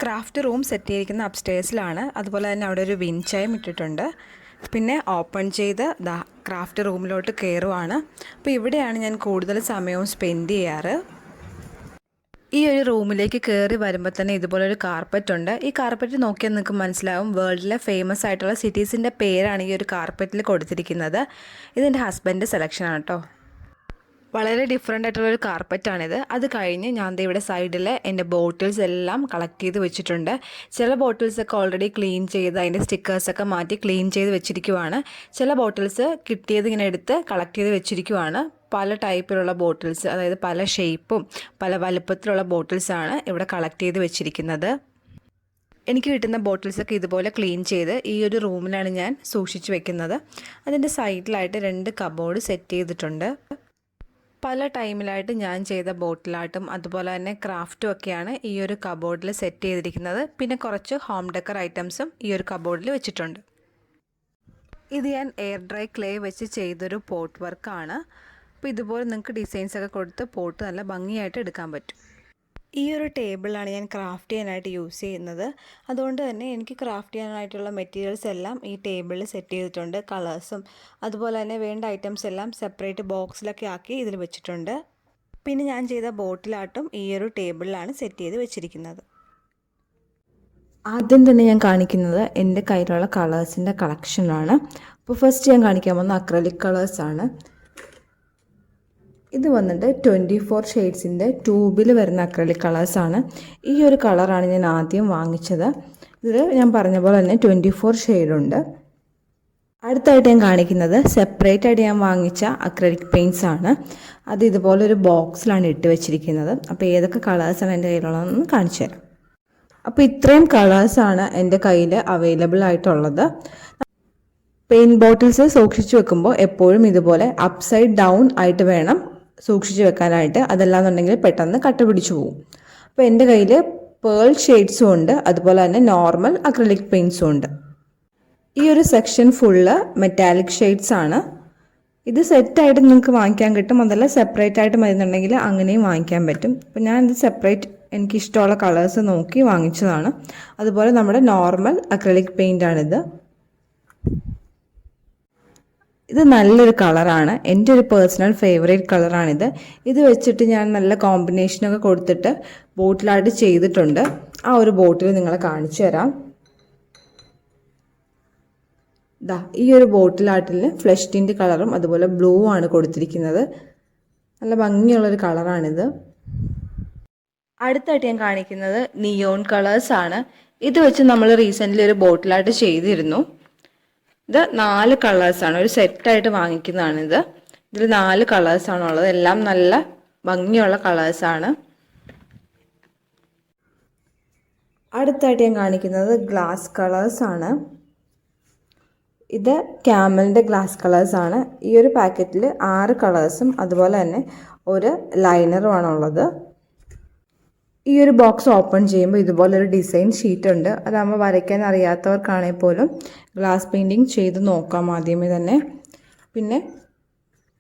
Craft room set ചെയ്തിരിക്കുന്ന അപ്സ്റ്റേഴ്സിലാണ്. അതുപോലെ തന്നെ അവിടെ ഒരു വിൻചായും ഇട്ടിട്ടുണ്ട്. പിന്നെ ഓപ്പൺ ചെയ്ത് ക്രാഫ്റ്റ് റൂമിലോട്ട് കയറുവാണ്. അപ്പോൾ ഇവിടെയാണ് ഞാൻ കൂടുതൽ സമയവും സ്പെൻഡ് ചെയ്യാറ്. ഈ ഒരു റൂമിലേക്ക് കയറി വരുമ്പോൾ തന്നെ ഇതുപോലൊരു കാർപ്പറ്റ് ഉണ്ട്. ഈ കാർപ്പറ്റ് നോക്കിയാൽ നിങ്ങൾക്ക് മനസ്സിലാവും വേൾഡിലെ ഫേമസ് ആയിട്ടുള്ള സിറ്റീസിൻ്റെ പേരാണ് ഈ ഒരു കാർപ്പറ്റിൽ കൊടുത്തിരിക്കുന്നത്. ഇതെൻ്റെ ഹസ്ബൻഡ് സെലക്ഷനാണ് കേട്ടോ. വളരെ ഡിഫറെൻ്റ് ആയിട്ടുള്ളൊരു കാർപ്പറ്റാണിത്. അത് കഴിഞ്ഞ് ഞാൻ ഇവിടെ സൈഡിൽ എൻ്റെ ബോട്ടിൽസ് എല്ലാം കളക്ട് ചെയ്ത് വെച്ചിട്ടുണ്ട്. ചില ബോട്ടിൽസൊക്കെ ഓൾറെഡി ക്ലീൻ ചെയ്ത് അതിൻ്റെ സ്റ്റിക്കേഴ്സൊക്കെ മാറ്റി ക്ലീൻ ചെയ്ത് വെച്ചിരിക്കുവാണ്. ചില ബോട്ടിൽസ് കിട്ടിയത് ഇങ്ങനെ എടുത്ത് കളക്ട് ചെയ്ത് വെച്ചിരിക്കുവാണ്. പല ടൈപ്പിലുള്ള ബോട്ടിൽസ്, അതായത് പല ഷേപ്പും പല വലുപ്പത്തിലുള്ള ബോട്ടിൽസാണ് ഇവിടെ കളക്ട് ചെയ്ത് വെച്ചിരിക്കുന്നത്. എനിക്ക് കിട്ടുന്ന ബോട്ടിൽസൊക്കെ ഇതുപോലെ ക്ലീൻ ചെയ്ത് ഈ ഒരു റൂമിലാണ് ഞാൻ സൂക്ഷിച്ച് വെക്കുന്നത്. അതിൻ്റെ സൈഡിലായിട്ട് 2 കബോർഡ് സെറ്റ് ചെയ്തിട്ടുണ്ട്. പല ടൈമിലായിട്ട് ഞാൻ ചെയ്ത ബോട്ടിലാട്ടും അതുപോലെ തന്നെ ക്രാഫ്റ്റും ഒക്കെയാണ് ഈ ഒരു കബോർഡിൽ സെറ്റ് ചെയ്തിരിക്കുന്നത്. പിന്നെ കുറച്ച് ഹോം ഡെക്കർ ഐറ്റംസും ഈ ഒരു കബോർഡിൽ വെച്ചിട്ടുണ്ട്. ഇത് ഞാൻ എയർ ഡ്രൈ ക്ലേ വെച്ച് ചെയ്തൊരു പോട്ട് വർക്കാണ്. അപ്പോൾ ഇതുപോലെ നിങ്ങൾക്ക് ഡിസൈൻസൊക്കെ കൊടുത്ത് പോട്ട് നല്ല ഭംഗിയായിട്ട് എടുക്കാൻ പറ്റും. ഈ ഒരു ടേബിളാണ് ഞാൻ ക്രാഫ്റ്റ് ചെയ്യാനായിട്ട് യൂസ് ചെയ്യുന്നത്. അതുകൊണ്ട് തന്നെ എനിക്ക് ക്രാഫ്റ്റ് ചെയ്യാനായിട്ടുള്ള മെറ്റീരിയൽസ് എല്ലാം ഈ ടേബിളിൽ സെറ്റ് ചെയ്തിട്ടുണ്ട്. കളേഴ്സും അതുപോലെ തന്നെ വേണ്ട ഐറ്റംസ് എല്ലാം സെപ്പറേറ്റ് ബോക്സിലൊക്കെ ആക്കി ഇതിൽ വെച്ചിട്ടുണ്ട്. പിന്നെ ഞാൻ ചെയ്ത ബോട്ടിലാട്ടും ഈ ഒരു ടേബിളിലാണ് സെറ്റ് ചെയ്ത് വെച്ചിരിക്കുന്നത്. ആദ്യം തന്നെ ഞാൻ കാണിക്കുന്നത് എൻ്റെ കയ്യിലുള്ള കളേഴ്സിൻ്റെ കളക്ഷനാണ്. അപ്പോൾ ഫസ്റ്റ് ഞാൻ കാണിക്കാൻ പോകുന്ന അക്രലിക് കളേഴ്സാണ്. ഇത് വന്നിട്ട് 24 ഷെയ്ഡ്സിൻ്റെ ട്യൂബിൽ വരുന്ന അക്രലിക് കളേഴ്സാണ്. ഈ ഒരു കളറാണ് ഞാൻ ആദ്യം വാങ്ങിച്ചത്. ഇതിൽ ഞാൻ പറഞ്ഞ പോലെ തന്നെ 24 ഷെയ്ഡുണ്ട്. അടുത്തായിട്ട് ഞാൻ കാണിക്കുന്നത് സെപ്പറേറ്റ് ആയിട്ട് ഞാൻ വാങ്ങിച്ച അക്രലിക് പെയിൻറ്റ്സ് ആണ്. അത് ഇതുപോലൊരു ബോക്സിലാണ് ഇട്ട് വെച്ചിരിക്കുന്നത്. അപ്പോൾ ഏതൊക്കെ കളേഴ്സാണ് എൻ്റെ കയ്യിലുള്ളതെന്ന് കാണിച്ചു തരാം. അപ്പോൾ ഇത്രയും കളേഴ്സാണ് എൻ്റെ കയ്യിൽ അവൈലബിൾ ആയിട്ടുള്ളത്. പെയിൻറ്റ് ബോട്ടിൽസ് സൂക്ഷിച്ച് വെക്കുമ്പോൾ എപ്പോഴും ഇതുപോലെ അപ്സൈഡ് ഡൗൺ ആയിട്ട് വേണം സൂക്ഷിച്ച് വെക്കാനായിട്ട്. അതല്ലാന്നുണ്ടെങ്കിൽ പെട്ടെന്ന് കട്ട പിടിച്ചു പോകും. അപ്പോൾ എൻ്റെ കയ്യിൽ പേൾ ഷെയ്ഡ്സും ഉണ്ട്, അതുപോലെ തന്നെ നോർമൽ അക്രലിക് പെയിൻറ്റ്സും ഉണ്ട്. ഈ ഒരു സെക്ഷൻ ഫുള്ള് മെറ്റാലിക് ഷെയ്ഡ്സ് ആണ്. ഇത് സെറ്റായിട്ട് നിങ്ങൾക്ക് വാങ്ങിക്കാൻ കിട്ടും. അതല്ല സെപ്പറേറ്റ് ആയിട്ട് മരുന്നുണ്ടെങ്കിൽ അങ്ങനെയും വാങ്ങിക്കാൻ പറ്റും. അപ്പോൾ ഞാനിത് സെപ്പറേറ്റ് എനിക്കിഷ്ടമുള്ള കളേഴ്സ് നോക്കി വാങ്ങിച്ചതാണ്. അതുപോലെ നമ്മുടെ നോർമൽ അക്രലിക് പെയിൻ്റാണിത്. ഇത് നല്ലൊരു കളറാണ്. എൻ്റെ ഒരു പേഴ്സണൽ ഫേവറേറ്റ് കളറാണിത്. ഇത് വെച്ചിട്ട് ഞാൻ നല്ല കോമ്പിനേഷനൊക്കെ കൊടുത്തിട്ട് ബോട്ടിലായിട്ട് ചെയ്തിട്ടുണ്ട്. ആ ഒരു ബോട്ടിൽ നിങ്ങളെ കാണിച്ചു തരാം. ഈ ഒരു ബോട്ടിലാട്ടിൽ ഫ്ലഷ് ടിൻ്റ് കളറും അതുപോലെ ബ്ലൂ ആണ് കൊടുത്തിരിക്കുന്നത്. നല്ല ഭംഗിയുള്ളൊരു കളറാണിത്. അടുത്തായിട്ട് ഞാൻ കാണിക്കുന്നത് നിയോൺ കളേഴ്സാണ്. ഇത് വെച്ച് നമ്മൾ റീസെൻ്റ്ലി ഒരു ബോട്ടിലായിട്ട് ചെയ്തിരുന്നു. ഇത് 4 കളേഴ്സാണ്. ഒരു സെറ്റായിട്ട് വാങ്ങിക്കുന്നതാണിത്. ഇതിൽ 4 കളേഴ്സാണുള്ളത്. എല്ലാം നല്ല ഭംഗിയുള്ള കളേഴ്സാണ്. അടുത്തായിട്ട് ഞാൻ കാണിക്കുന്നത് ഗ്ലാസ് കളേഴ്സാണ്. ഇത് ക്യാമലിൻ്റെ ഗ്ലാസ് കളേഴ്സാണ്. ഈ ഒരു പാക്കറ്റിൽ 6 കളേഴ്സും അതുപോലെ തന്നെ ഒരു ലൈനറുമാണുള്ളത്. ഈ ഒരു ബോക്സ് ഓപ്പൺ ചെയ്യുമ്പോൾ ഇതുപോലൊരു ഡിസൈൻ ഷീറ്റ് ഉണ്ട്. അതാകുമ്പോൾ വരയ്ക്കാൻ അറിയാത്തവർക്കാണെങ്കിൽ പോലും ഗ്ലാസ് പെയിൻറ്റിങ് ചെയ്ത് നോക്കാം ആദ്യമേ തന്നെ. പിന്നെ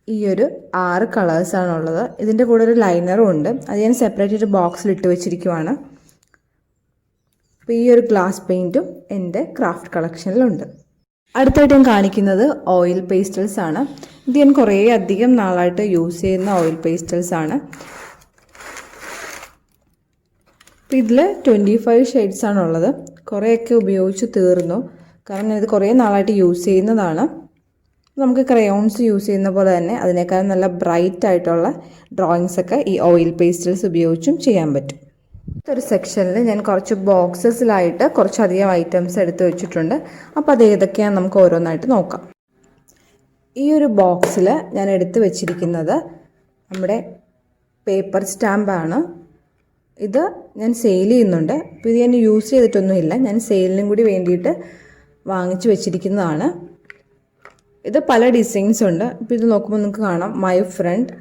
ഈ ഒരു 6 കളേഴ്സാണുള്ളത്. ഇതിൻ്റെ കൂടെ ഒരു ലൈനറും ഉണ്ട്. അത് ഞാൻ സെപ്പറേറ്റ് ഒരു ബോക്സിൽ ഇട്ട് വെച്ചിരിക്കുവാണ്. അപ്പോൾ ഈ ഒരു ഗ്ലാസ് പെയിൻറ്റും എൻ്റെ ക്രാഫ്റ്റ് കളക്ഷനിലുണ്ട്. അടുത്തായിട്ട് ഞാൻ കാണിക്കുന്നത് ഓയിൽ പേസ്റ്റൽസ് ആണ്. ഇത് ഞാൻ കുറേ അധികം നാളായിട്ട് യൂസ് ചെയ്യുന്ന ഓയിൽ പേസ്റ്റൽസ് ആണ്. അപ്പോൾ ഇതിൽ 25 ഷെയ്ഡ്സാണുള്ളത്. കുറേയൊക്കെ ഉപയോഗിച്ച് തീർന്നു. കാരണം ഇത് കുറേ നാളായിട്ട് യൂസ് ചെയ്യുന്നതാണ്. നമുക്ക് ക്രയോൺസ് യൂസ് ചെയ്യുന്ന പോലെ തന്നെ അതിനേക്കാൾ നല്ല ബ്രൈറ്റ് ആയിട്ടുള്ള ഡ്രോയിങ്സൊക്കെ ഈ ഓയിൽ പേസ്റ്റൽസ് ഉപയോഗിച്ചും ചെയ്യാൻ പറ്റും. ഒരു സെക്ഷനിൽ ഞാൻ കുറച്ച് ബോക്സസിലായിട്ട് കുറച്ചധികം ഐറ്റംസ് എടുത്ത് വെച്ചിട്ടുണ്ട്. അപ്പോൾ അത് ഏതൊക്കെയാണെന്ന് നമുക്ക് ഓരോന്നായിട്ട് നോക്കാം. ഈ ഒരു ബോക്സിൽ ഞാൻ എടുത്ത് വെച്ചിരിക്കുന്നത് നമ്മുടെ പേപ്പർ സ്റ്റാമ്പാണ്. ഇത് ഞാൻ സെയിൽ ചെയ്യുന്നുണ്ട്. അപ്പോൾ ഇത് ഞാൻ യൂസ് ചെയ്തിട്ടൊന്നുമില്ല. ഞാൻ സെയിലിനും കൂടി വേണ്ടിയിട്ട് വാങ്ങിച്ചു വെച്ചിരിക്കുന്നതാണ്. ഇത് പല ഡിസൈൻസ് ഉണ്ട്. ഇപ്പോൾ ഇത് നോക്കുമ്പോൾ നിങ്ങൾക്ക് കാണാം മൈ ഫ്രണ്ട്,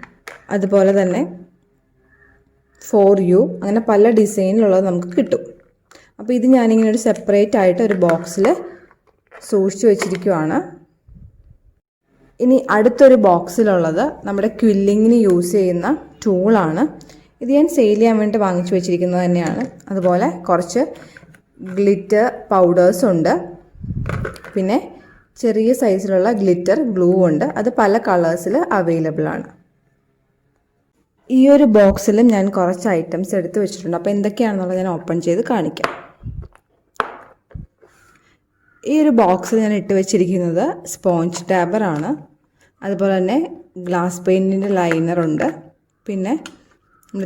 അതുപോലെ തന്നെ ഫോർ യു, അങ്ങനെ പല ഡിസൈനിലുള്ളത് നമുക്ക് കിട്ടും. അപ്പോൾ ഇത് ഞാനിങ്ങനെ ഒരു സെപ്പറേറ്റ് ആയിട്ട് ഒരു ബോക്സിൽ സൂക്ഷിച്ചു വെച്ചിരിക്കുവാണ്. ഇനി അടുത്തൊരു ബോക്സിലുള്ളത് നമ്മുടെ ക്വില്ലിങ്ങിന് യൂസ് ചെയ്യുന്ന ടൂളാണ്. ഇത് ഞാൻ സെയിൽ ചെയ്യാൻ വേണ്ടി വാങ്ങിച്ചു വെച്ചിരിക്കുന്നത് തന്നെയാണ്. അതുപോലെ കുറച്ച് ഗ്ലിറ്റർ പൗഡേഴ്സ് ഉണ്ട്, പിന്നെ ചെറിയ സൈസിലുള്ള ഗ്ലിറ്റർ ഗ്ലൂ ഉണ്ട്. അത് പല കളേഴ്സിൽ അവൈലബിൾ ആണ്. ഈ ഒരു ബോക്സിലും ഞാൻ കുറച്ച് ഐറ്റംസ് എടുത്ത് വെച്ചിട്ടുണ്ട്. അപ്പോൾ എന്തൊക്കെയാണെന്നുള്ളത് ഞാൻ ഓപ്പൺ ചെയ്ത് കാണിക്കാം. ഈ ഒരു ബോക്സിൽ ഞാൻ ഇട്ട് വെച്ചിരിക്കുന്നത് സ്പോഞ്ച് ടാബറാണ്. അതുപോലെ തന്നെ ഗ്ലാസ് പെയിൻറ്റിൻ്റെ ലൈനറുണ്ട്, പിന്നെ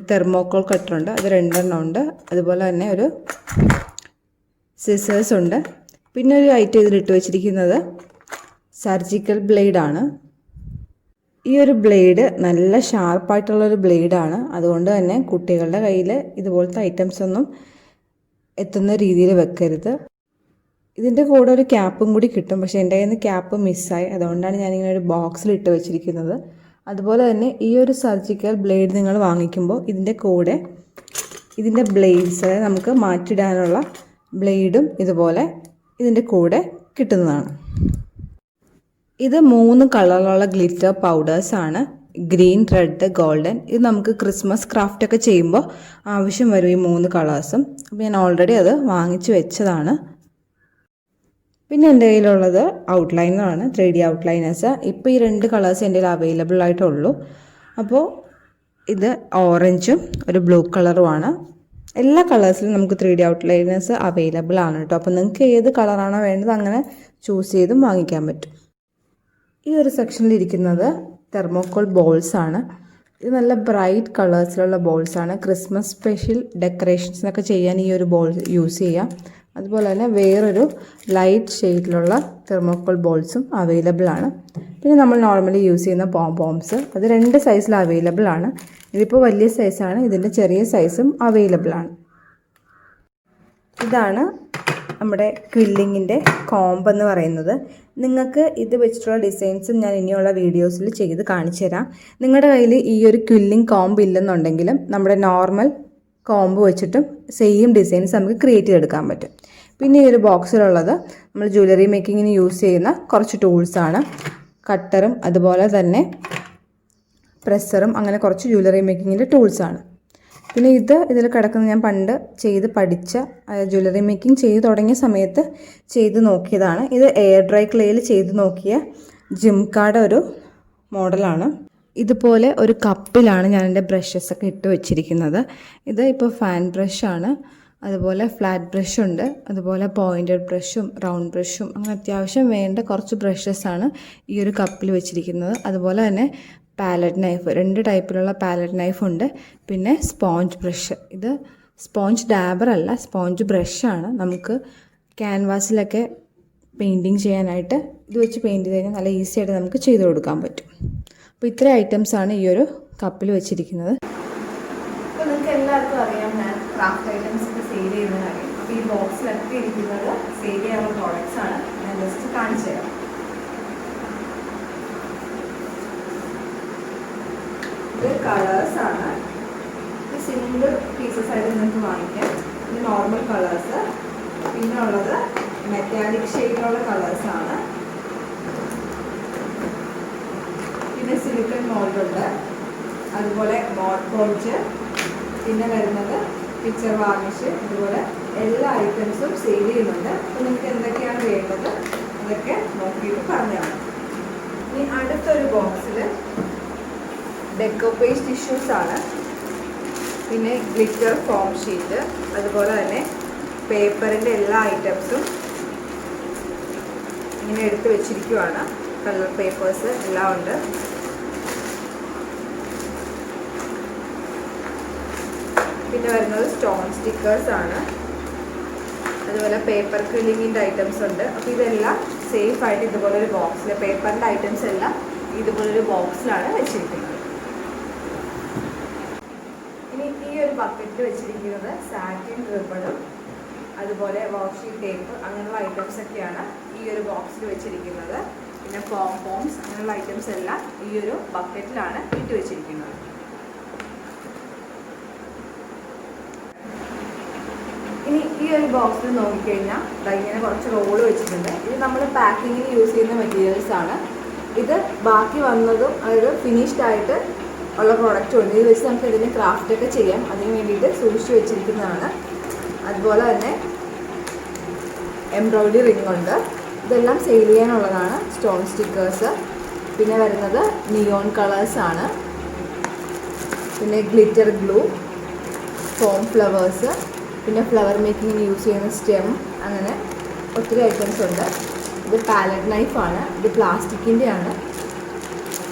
തെർമോക്കോൾ കട്ടറുണ്ട്, അത് 2 എണ്ണം ഉണ്ട്. അതുപോലെ തന്നെ ഒരു സിസേഴ്സ് ഉണ്ട്. പിന്നെ ഒരു ഐറ്റം ഇതിലിട്ട് വെച്ചിരിക്കുന്നത് സർജിക്കൽ ബ്ലേഡാണ്. ഈ ഒരു ബ്ലേഡ് നല്ല ഷാർപ്പായിട്ടുള്ളൊരു ബ്ലേഡാണ്. അതുകൊണ്ട് തന്നെ കുട്ടികളുടെ കയ്യിൽ ഇതുപോലത്തെ ഐറ്റംസ് ഒന്നും എത്തുന്ന രീതിയിൽ വെക്കരുത്. ഇതിൻ്റെ കൂടെ ഒരു ക്യാപ്പും കൂടി കിട്ടും, പക്ഷേ എൻ്റെ കയ്യിൽ നിന്ന് ക്യാപ്പ് മിസ്സായി. അതുകൊണ്ടാണ് ഞാനിങ്ങനെ ഒരു ബോക്സിൽ ഇട്ട് വെച്ചിരിക്കുന്നത്. അതുപോലെ തന്നെ ഈ ഒരു സർജിക്കൽ ബ്ലേഡ് നിങ്ങൾ വാങ്ങിക്കുമ്പോൾ ഇതിൻ്റെ കൂടെ ഇതിൻ്റെ ബ്ലേഡ്സ് നമുക്ക് മാറ്റിടാനുള്ള ബ്ലേഡും ഇതുപോലെ ഇതിൻ്റെ കൂടെ കിട്ടുന്നതാണ്. ഇത് 3 കളറിലുള്ള ഗ്ലിറ്റർ പൗഡേഴ്സാണ്, ഗ്രീൻ, റെഡ്, ഗോൾഡൻ. ഇത് നമുക്ക് ക്രിസ്മസ് ക്രാഫ്റ്റൊക്കെ ചെയ്യുമ്പോൾ ആവശ്യം വരും ഈ 3 കളേഴ്സും. അപ്പോൾ ഞാൻ ഓൾറെഡി അത് വാങ്ങിച്ച് വെച്ചതാണ്. പിന്നെ എൻ്റെ കയ്യിലുള്ളത് ഔട്ട്ലൈനറാണ്, 3D ഔട്ട്ലൈനേഴ്സ്. ഇപ്പോൾ ഈ 2 കളേഴ്സ് എൻ്റെ കയ്യിൽ അവൈലബിൾ ആയിട്ടുള്ളൂ. അപ്പോൾ ഇത് ഓറഞ്ചും ഒരു ബ്ലൂ കളറുമാണ്. എല്ലാ കളേഴ്സിലും നമുക്ക് 3D ഔട്ട്ലൈനേഴ്സ് അവൈലബിൾ ആണ് കേട്ടോ. അപ്പോൾ നിങ്ങൾക്ക് ഏത് കളറാണോ വേണ്ടത് അങ്ങനെ ചൂസ് ചെയ്തും വാങ്ങിക്കാൻ പറ്റും. ഈ ഒരു സെക്ഷനിൽ ഇരിക്കുന്നത് തെർമോക്കോൾ ബോൾസാണ്. ഇത് നല്ല ബ്രൈറ്റ് കളേഴ്സിലുള്ള ബോൾസാണ്. ക്രിസ്മസ് സ്പെഷ്യൽ ഡെക്കറേഷൻസിനൊക്കെ ചെയ്യാൻ ഈ ഒരു ബോൾ യൂസ് ചെയ്യാം. അതുപോലെ തന്നെ വേറൊരു ലൈറ്റ് ഷെയ്ഡിലുള്ള തെർമോക്കോൾ ബോൾസും അവൈലബിൾ ആണ്. പിന്നെ നമ്മൾ നോർമലി യൂസ് ചെയ്യുന്ന പോംപോംസ്, അത് 2 സൈസിൽ അവൈലബിൾ ആണ്. ഇതിപ്പോൾ വലിയ സൈസാണ്, ഇതിൻ്റെ ചെറിയ സൈസും അവൈലബിൾ ആണ്. ഇതാണ് നമ്മുടെ ക്വില്ലിങ്ങിൻ്റെ കോംബ് എന്ന് പറയുന്നത്. നിങ്ങൾക്ക് ഇത് വെച്ചിട്ടുള്ള ഡിസൈൻസും ഞാൻ ഇനിയുള്ള വീഡിയോസിൽ ചെയ്ത് കാണിച്ചു തരാം. നിങ്ങളുടെ കയ്യിൽ ഈ ഒരു ക്വില്ലിംഗ് കോംബ് ഇല്ലെന്നുണ്ടെങ്കിലും നമ്മുടെ നോർമൽ കോംബ് വെച്ചിട്ടും സെയിം ഡിസൈൻസ് നമുക്ക് ക്രിയേറ്റ് ചെയ്തെടുക്കാൻ പറ്റും. പിന്നെ ഈ ഒരു ബോക്സിലുള്ളത് നമ്മൾ ജ്വല്ലറി മേക്കിങ്ങിന് യൂസ് ചെയ്യുന്ന കുറച്ച് ടൂൾസാണ്. കട്ടറും അതുപോലെ തന്നെ പ്രസ്സറും, അങ്ങനെ കുറച്ച് ജ്വല്ലറി മേക്കിങ്ങിൻ്റെ ടൂൾസാണ്. പിന്നെ ഇതിൽ കിടക്കുന്ന ഞാൻ പണ്ട് ചെയ്ത് പഠിച്ച ജ്വല്ലറി മേക്കിംഗ് ചെയ്ത് തുടങ്ങിയ സമയത്ത് ചെയ്ത് നോക്കിയതാണ്. ഇത് എയർ ഡ്രൈ ക്ലേയിൽ ചെയ്ത് നോക്കിയ ജിംകായുടെ ഒരു മോഡലാണ്. ഇതുപോലെ ഒരു കപ്പിലാണ് ഞാൻ എൻ്റെ ബ്രഷസൊക്കെ ഇട്ട് വെച്ചിരിക്കുന്നത്. ഇത് ഇപ്പോൾ ഫാൻ ബ്രഷാണ്, അതുപോലെ ഫ്ലാറ്റ് ബ്രഷുണ്ട്, അതുപോലെ പോയിൻറ്റഡ് ബ്രഷും റൗണ്ട് ബ്രഷും, അങ്ങനെ അത്യാവശ്യം വേണ്ട കുറച്ച് ബ്രഷസാണ് ഈ ഒരു കപ്പിൽ വെച്ചിരിക്കുന്നത്. അതുപോലെ തന്നെ പാലറ്റ് നൈഫ്, 2 ടൈപ്പിലുള്ള പാലറ്റ് നൈഫുണ്ട്. പിന്നെ സ്പോഞ്ച് ബ്രഷ്, ഇത് സ്പോഞ്ച് ഡാബർ അല്ല, സ്പോഞ്ച് ബ്രഷാണ്. നമുക്ക് ക്യാൻവാസിലൊക്കെ പെയിൻറ്റിങ് ചെയ്യാനായിട്ട് ഇത് വെച്ച് പെയിൻറ്റ് ചെയ്ത് കഴിഞ്ഞാൽ നല്ല ഈസി ആയിട്ട് നമുക്ക് ചെയ്ത് കൊടുക്കാൻ പറ്റും. അപ്പോൾ ഇത്രയും ഐറ്റംസാണ് ഈ ഒരു കപ്പിൽ വെച്ചിരിക്കുന്നത്. അപ്പോൾ നിങ്ങൾക്ക് എല്ലാവർക്കും അറിയാം ഞാൻ ക്രാഫ്റ്റ് ഐറ്റംസ് ഒക്കെ സെയിൽ ചെയ്യുന്ന കാര്യം. അപ്പോൾ ഈ ബോക്സിലൊക്കെ ഇരിക്കുന്നത് സെയിൽ ചെയ്യാനുള്ള പ്രോഡക്റ്റ്സ് ആണ്. ഞാൻ ജസ്റ്റ് കാണിച്ചു തരാം. ഇത് കളേഴ്സാണ്. ഇത് സിംഗിൾ പീസസ് ആയിട്ട് നിങ്ങൾക്ക് വാങ്ങിക്കാം. ഇത് നോർമൽ കളേഴ്സ്. പിന്നെ ഉള്ളത് മെറ്റാലിക് ഷെയ്ഡിലുള്ള കളേഴ്സാണ്. പിന്നെ സിലിക്കൺ മോൾഡുണ്ട്, അതുപോലെ മോഡ് പോളിഷ്, പിന്നെ വരുന്നത് പിക്ചർ വാർണിഷ്. അതുപോലെ എല്ലാ ഐറ്റംസും സെയിൽ ചെയ്യുന്നുണ്ട്. അപ്പോൾ നിങ്ങൾക്ക് എന്തൊക്കെയാണ് വേണ്ടത് അതൊക്കെ നോക്കിയിട്ട് പറഞ്ഞാൽ മതി. ഇനി അടുത്തൊരു ബോക്സിൽ ഡെക്കോ പേസ്റ്റ് ടിഷ്യൂസാണ്, പിന്നെ ഗ്ലിറ്റർ ഫോം ഷീറ്റ്, അതുപോലെ തന്നെ പേപ്പറിൻ്റെ എല്ലാ ഐറ്റംസും ഇങ്ങനെ എടുത്ത് വെച്ചിരിക്കുവാണ്. കളർ പേപ്പേഴ്സ് എല്ലാം ഉണ്ട്. പിന്നെ വരുന്നത് സ്റ്റോൺ സ്റ്റിക്കേഴ്സാണ്, അതുപോലെ പേപ്പർ ക്രില്ലിങ്ങിൻ്റെ ഐറ്റംസ് ഉണ്ട്. അപ്പോൾ ഇതെല്ലാം സേഫായിട്ട് ഇതുപോലൊരു ബോക്സിൽ, പേപ്പറിൻ്റെ ഐറ്റംസ് എല്ലാം ഇതുപോലൊരു ബോക്സിലാണ് വെച്ചിരിക്കുന്നത്. ഇനി ഈ ഒരു ബക്കറ്റിൽ വെച്ചിരിക്കുന്നത് സാറ്റിൻ റിബണും അതുപോലെ വാഷി ടേപ്പ് അങ്ങനെയുള്ള ഐറ്റംസ് ഒക്കെയാണ് ഈ ഒരു ബോക്സിൽ വെച്ചിരിക്കുന്നത്. പിന്നെ പോംപോംസ് അങ്ങനെയുള്ള ഐറ്റംസ് എല്ലാം ഈ ഒരു ബക്കറ്റിലാണ് ഇട്ട് വെച്ചിരിക്കുന്നത്. ഇനി ഈ ഒരു ബോക്സിൽ നോക്കിക്കഴിഞ്ഞാൽ ഇങ്ങനെ കുറച്ച് റോള് വെച്ചിട്ടുണ്ട്. ഇത് നമ്മൾ പാക്കിങ്ങിന് യൂസ് ചെയ്യുന്ന മെറ്റീരിയൽസ് ആണ്. ഇത് ബാക്കി വന്നതും അതായത് ഫിനിഷ്ഡ് ആയിട്ട് ഉള്ള പ്രോഡക്റ്റ് ഉണ്ട്. ഇത് വെച്ച് നമുക്ക് ഇതിന് ക്രാഫ്റ്റൊക്കെ ചെയ്യാം. അതിന് വേണ്ടിയിട്ട് സൂക്ഷിച്ച് വെച്ചിരിക്കുന്നതാണ്. അതുപോലെ തന്നെ എംബ്രോയിഡറി റിംഗ് ഉണ്ട്. ഇതെല്ലാം സെയിൽ ചെയ്യാനുള്ളതാണ്. സ്റ്റോൺ സ്റ്റിക്കേഴ്സ്, പിന്നെ വരുന്നത് നിയോൺ കളേഴ്സാണ്, പിന്നെ ഗ്ലിറ്റർ ഗ്ലൂ, ഫോം ഫ്ലവേഴ്സ്, പിന്നെ ഫ്ലവർ മേക്കിങ്ങിന് യൂസ് ചെയ്യുന്ന സ്റ്റെം, അങ്ങനെ ഒത്തിരി ഐറ്റംസ് ഉണ്ട്. ഇത് പാലറ്റ് നൈഫാണ്. ഇത് പ്ലാസ്റ്റിക്കിൻ്റെയാണ്.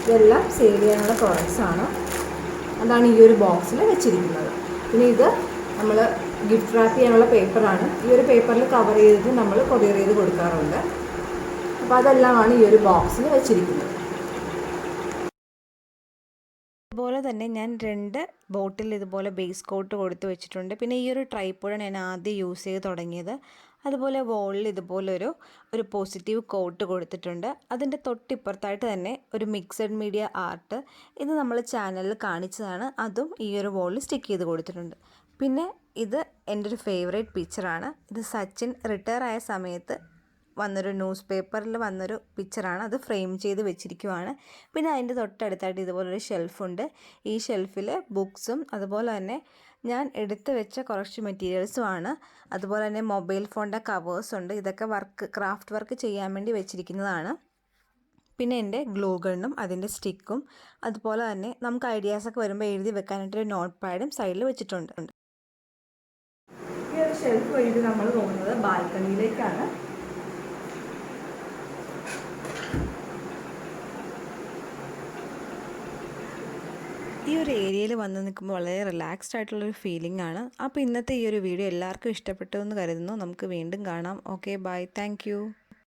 ഇതെല്ലാം സെയിൽ ചെയ്യാനുള്ള പ്രോഡക്റ്റ്സാണ്. അതാണ് ഈ ഒരു ബോക്സിൽ വെച്ചിരിക്കുന്നത്. പിന്നെ ഇത് നമ്മൾ ഗിഫ്റ്റ് റാപ്പ് ചെയ്യാനുള്ള പേപ്പറാണ്. ഈ ഒരു പേപ്പറിൽ കവർ ചെയ്തിട്ട് നമ്മൾ കൊറിയർ ചെയ്ത് കൊടുക്കാറുണ്ട്. അപ്പോൾ അതെല്ലാമാണ് ഈ ഒരു ബോക്സിൽ വെച്ചിരിക്കുന്നത്. അതുപോലെ തന്നെ ഞാൻ 2 ബോട്ടിൽ ഇതുപോലെ ബേസ് കോട്ട് കൊടുത്ത് വെച്ചിട്ടുണ്ട്. പിന്നെ ഈ ഒരു ട്രൈപ്പോഡാണ് ഞാൻ ആദ്യം യൂസ് ചെയ്ത് തുടങ്ങിയത്. അതുപോലെ വോളിൽ ഇതുപോലൊരു പോസിറ്റീവ് കോട്ട് കൊടുത്തിട്ടുണ്ട്. അതിൻ്റെ തൊട്ടിപ്പുറത്തായിട്ട് തന്നെ ഒരു മിക്സഡ് മീഡിയ ആർട്ട്, ഇത് നമ്മൾ ചാനലിൽ കാണിച്ചതാണ്. അതും ഈ ഒരു വോളിൽ സ്റ്റിക്ക് ചെയ്ത് കൊടുത്തിട്ടുണ്ട്. പിന്നെ ഇത് എൻ്റെ ഒരു ഫേവറേറ്റ് പിക്ചറാണ്. ഇത് സച്ചിൻ റിട്ടയർ ആയ സമയത്ത് വന്നൊരു ന്യൂസ് പേപ്പറിൽ വന്നൊരു പിക്ചറാണ്. അത് ഫ്രെയിം ചെയ്ത് വെച്ചിരിക്കുവാണ്. പിന്നെ അതിൻ്റെ തൊട്ടടുത്തായിട്ട് ഇതുപോലൊരു ഷെൽഫുണ്ട്. ഈ ഷെൽഫിൽ ബുക്സും അതുപോലെ തന്നെ ഞാൻ എടുത്ത് വെച്ച കുറച്ച് മെറ്റീരിയൽസുമാണ്. അതുപോലെ തന്നെ മൊബൈൽ ഫോണിൻ്റെ കവേഴ്സുണ്ട്. ഇതൊക്കെ ക്രാഫ്റ്റ് വർക്ക് ചെയ്യാൻ വേണ്ടി വെച്ചിരിക്കുന്നതാണ്. പിന്നെ എൻ്റെ ഗ്ലൂ ഗണ്ണും അതിൻ്റെ സ്റ്റിക്കും, അതുപോലെ തന്നെ നമുക്ക് ഐഡിയാസൊക്കെ വരുമ്പോൾ എഴുതി വെക്കാനായിട്ടൊരു നോട്ട് പാഡും സൈഡിൽ വെച്ചിട്ടുണ്ട്. ഈ ഒരു ഷെൽഫ് വഴി നമ്മൾ പോകുന്നത് ബാൽക്കണിയിലേക്കാണ്. ഈ ഒരു ഏരിയയിൽ വന്ന് നിൽക്കുമ്പോൾ വളരെ റിലാക്സ്ഡ് ആയിട്ടുള്ളൊരു ഫീലിംഗ് ആണ്. അപ്പോൾ ഇന്നത്തെ ഈ ഒരു വീഡിയോ എല്ലാവർക്കും ഇഷ്ടപ്പെട്ടു എന്ന് കരുതുന്നു. നമുക്ക് വീണ്ടും കാണാം. Okay, by, thank